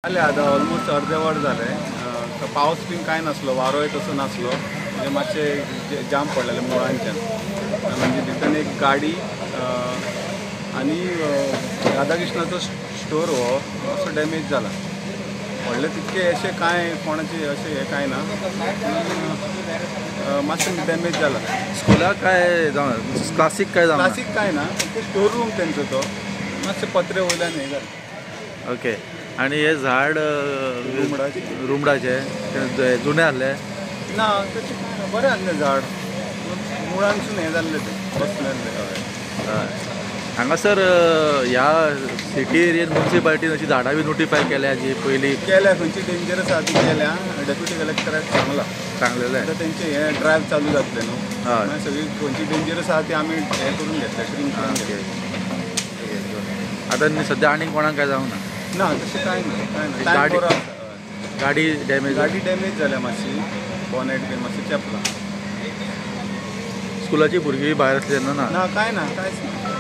आले आता ऑलमोस्ट अर्धेवट झाले. पावस बीन काय नासलो, वारोय तसो नासलो, म्हणजे मातशे जाम पडलेले मुळांच्यान. म्हणजे भितर एक गाडी आणि राधाकृष्णाचो स्टोर हो असो डॅमेज जाला. व्हडले तितके असे काय कोणाचे असे हे काय ना, मातशें डॅमेज जाला. स्कुलाक काय जावन क्लासीक काय जावन क्लासीक काय ना, ते स्टोर रूम तेंचो तो मातशे पत्रे वयल्यान हे जालें. ओके. आणि हे झाड रुमडाचे जुने आसले ना तशें काय ना, बरें आसलें झाड, मुळांसून हें जाल्लें तें बसलें. हांगासर ह्या सिटी एरियेन म्युनिसिपालिटीन अशी झाडां बी नोटिफाय केल्या जी पयलीं केल्या खंयची डेंजरस आहा ती केल्या. डेप्युटी कलेक्टराक सांगलेलें. आता तेंचे हे ड्रायव्ह चालू जातले न्हू. हय. मागीर सगळी खंयची डेंजरस आहा ती आमी हे करून घेतले, ट्रीम करून घेतले. आतां सद्या आनीक कोणाक काय जावंक ना. ना तशें काय ना, काय ना. गाडी- टायम बरो आसा. गाडी डॅमेज गाडी डॅमेज जाल्या मातशी, बॉनेट बीन मातशें चेपलां. स्कुलाची भुरगीं भायर आसली तेन्ना ना. ना काय ना, कांयच ना.